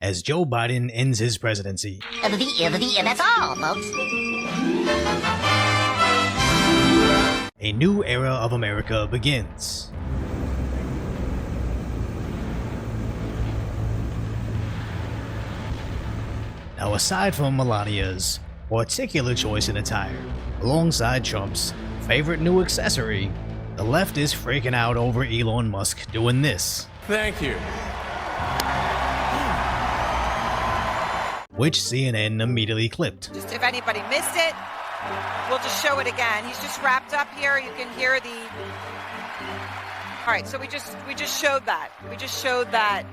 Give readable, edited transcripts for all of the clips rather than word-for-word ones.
as Joe Biden ends his presidency. That's all, folks. A new era of America begins. Now, aside from Melania's particular choice in attire, alongside Trump's favorite new accessory, the left is freaking out over Elon Musk doing this. Thank you. Which CNN immediately clipped. Just if anybody missed it, we'll just show it again. He's just wrapped up here. You can hear the... All right, so we just showed that. We just showed that.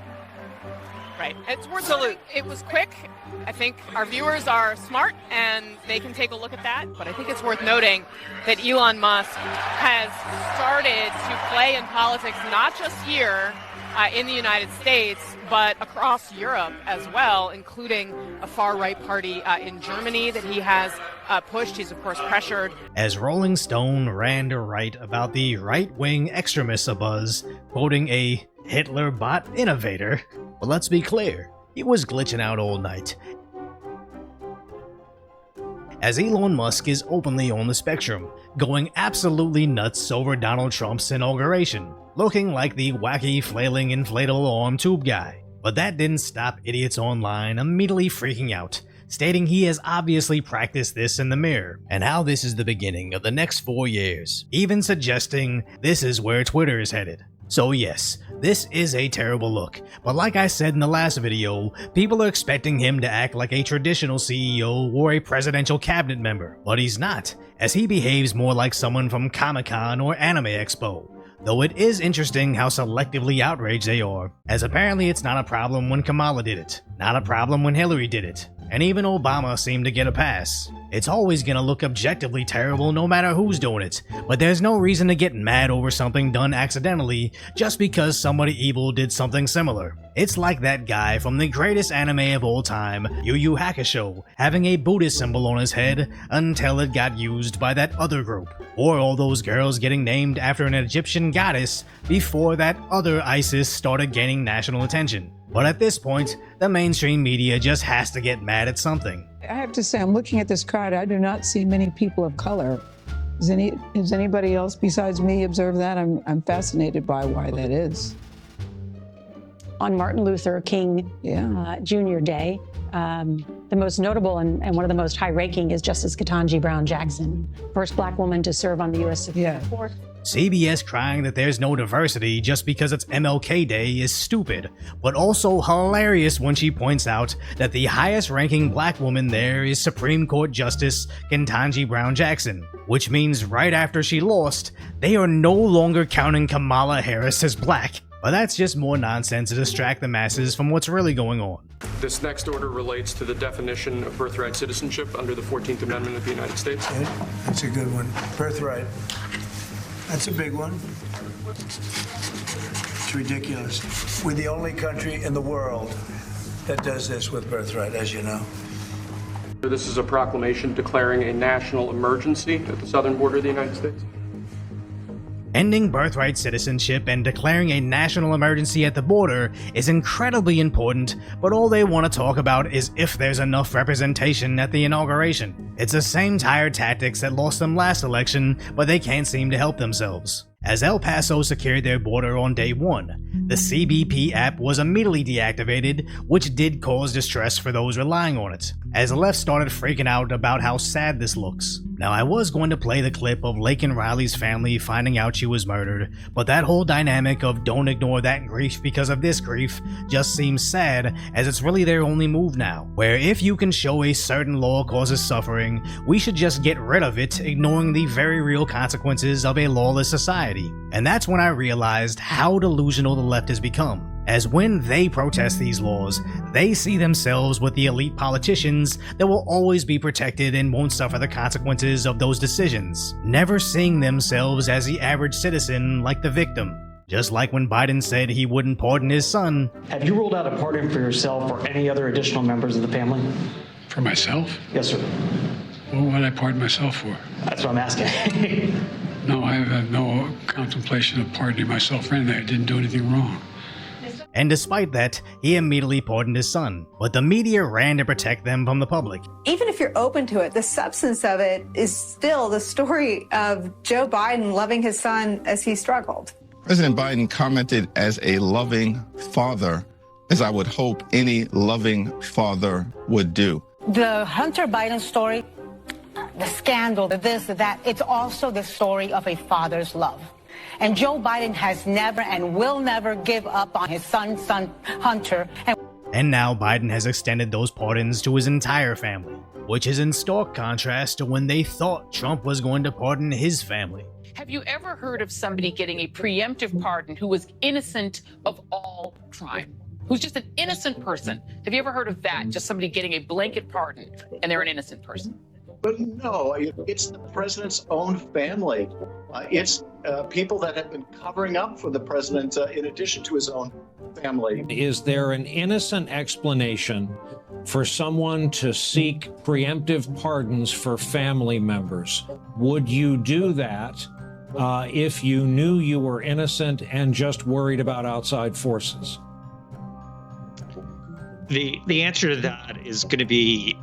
Right. It's worth salute. It was quick. I think our viewers are smart and they can take a look at that. But I think it's worth noting that Elon Musk has started to play in politics, not just here in the United States, but across Europe as well, including a far-right party in Germany that he has pushed. He's, of course, pressured. As Rolling Stone ran to write about the right-wing extremists abuzz, quoting a Hitler bot innovator. But let's be clear, he was glitching out all night, as Elon Musk is openly on the spectrum, going absolutely nuts over Donald Trump's inauguration, looking like the wacky flailing inflatable arm tube guy. But that didn't stop idiots online immediately freaking out, stating he has obviously practiced this in the mirror, and how this is the beginning of the next 4 years, even suggesting this is where Twitter is headed. So yes, this is a terrible look, but like I said in the last video, people are expecting him to act like a traditional CEO or a presidential cabinet member, but he's not, as he behaves more like someone from Comic-Con or Anime Expo. Though it is interesting how selectively outraged they are, as apparently it's not a problem when Kamala did it, not a problem when Hillary did it, and even Obama seemed to get a pass. It's always gonna look objectively terrible no matter who's doing it, but there's no reason to get mad over something done accidentally just because somebody evil did something similar. It's like that guy from the greatest anime of all time, Yu Yu Hakusho, having a Buddhist symbol on his head until it got used by that other group, or all those girls getting named after an Egyptian goddess before that other ISIS started gaining national attention. But at this point, the mainstream media just has to get mad at something. I have to say, I'm looking at this crowd, I do not see many people of color. Has anybody else besides me observed that? I'm fascinated by why that is. On Martin Luther King Jr. Day, the most notable and one of the most high-ranking is Justice Ketanji Brown Jackson, first black woman to serve on the U.S. Supreme Court. CBS crying that there's no diversity just because it's MLK Day is stupid, but also hilarious when she points out that the highest ranking black woman there is Supreme Court Justice Ketanji Brown Jackson, which means right after she lost, they are no longer counting Kamala Harris as black. But that's just more nonsense to distract the masses from what's really going on. This next order relates to the definition of birthright citizenship under the 14th Amendment of the United States. Okay, that's a good one. Birthright. That's a big one. It's ridiculous. We're the only country in the world that does this with birthright, as you know. This is a proclamation declaring a national emergency at the southern border of the United States. Ending birthright citizenship and declaring a national emergency at the border is incredibly important, but all they want to talk about is if there's enough representation at the inauguration. It's the same tired tactics that lost them last election, but they can't seem to help themselves. As El Paso secured their border on day one, the CBP app was immediately deactivated, which did cause distress for those relying on it, as the left started freaking out about how sad this looks. Now, I was going to play the clip of Laken Riley's family finding out she was murdered, but that whole dynamic of don't ignore that grief because of this grief just seems sad, as it's really their only move now, where if you can show a certain law causes suffering, we should just get rid of it, ignoring the very real consequences of a lawless society. And that's when I realized how delusional the left has become, as when they protest these laws, they see themselves with the elite politicians that will always be protected and won't suffer the consequences of those decisions, never seeing themselves as the average citizen like the victim. Just like when Biden said he wouldn't pardon his son. Have you ruled out a pardon for yourself or any other additional members of the family? For myself? Yes, sir. What would I pardon myself for? That's what I'm asking. No, I have no contemplation of pardoning myself for anything. I didn't do anything wrong. and despite that, he immediately pardoned his son. But the media ran to protect them from the public. Even if you're open to it, the substance of it is still the story of Joe Biden loving his son as he struggled. President Biden commented as a loving father, as I would hope any loving father would do. The Hunter Biden story, the scandal, the this, the that, it's also the story of a father's love. And Joe Biden has never and will never give up on his son Hunter. And now Biden has extended those pardons to his entire family, which is in stark contrast to when they thought Trump was going to pardon his family. Have you ever heard of somebody getting a preemptive pardon who was innocent of all crime? Who's just an innocent person? Have you ever heard of that? Just somebody getting a blanket pardon and they're an innocent person? But no, it's the president's own family. It's people that have been covering up for the president in addition to his own family. Is there an innocent explanation for someone to seek preemptive pardons for family members? Would you do that if you knew you were innocent and just worried about outside forces? The answer to that is going to be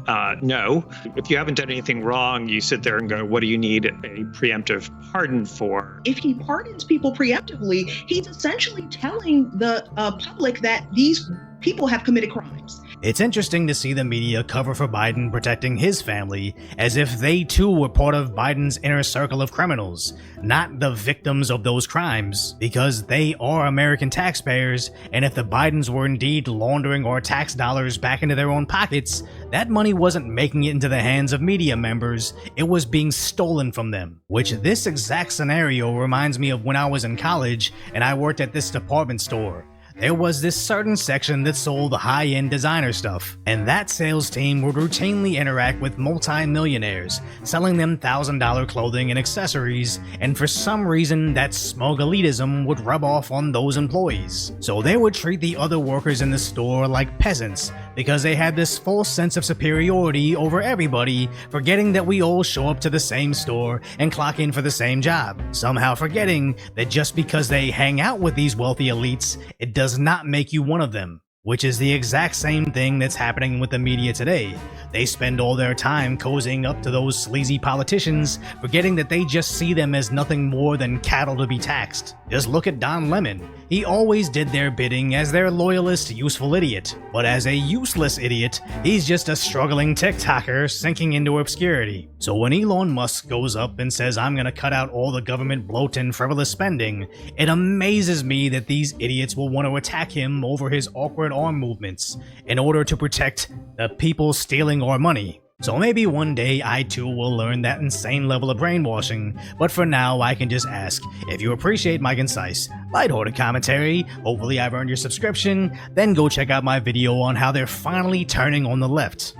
no. If you haven't done anything wrong, you sit there and go, what do you need a preemptive pardon for? If he pardons people preemptively, he's essentially telling the public that these people have committed crimes. It's interesting to see the media cover for Biden protecting his family as if they too were part of Biden's inner circle of criminals, not the victims of those crimes, because they are American taxpayers, and if the Bidens were indeed laundering our tax dollars back into their own pockets, that money wasn't making it into the hands of media members, it was being stolen from them. Which this exact scenario reminds me of when I was in college and I worked at this department store. There was this certain section that sold high-end designer stuff, and that sales team would routinely interact with multi-millionaires, selling them $1,000 clothing and accessories, and for some reason that smug elitism would rub off on those employees. So they would treat the other workers in the store like peasants, because they had this false sense of superiority over everybody, forgetting that we all show up to the same store and clock in for the same job, somehow forgetting that just because they hang out with these wealthy elites, it does not make you one of them. Which is the exact same thing that's happening with the media today. They spend all their time cozying up to those sleazy politicians, forgetting that they just see them as nothing more than cattle to be taxed. Just look at Don Lemon. He always did their bidding as their loyalist, useful idiot. But as a useless idiot, he's just a struggling TikToker sinking into obscurity. So when Elon Musk goes up and says, I'm gonna cut out all the government bloat and frivolous spending, it amazes me that these idiots will want to attack him over his awkward arm movements in order to protect the people stealing our money. So maybe one day I too will learn that insane level of brainwashing, but for now I can just ask, if you appreciate my concise, lighthearted commentary, hopefully I've earned your subscription, then go check out my video on how they're finally turning on the left.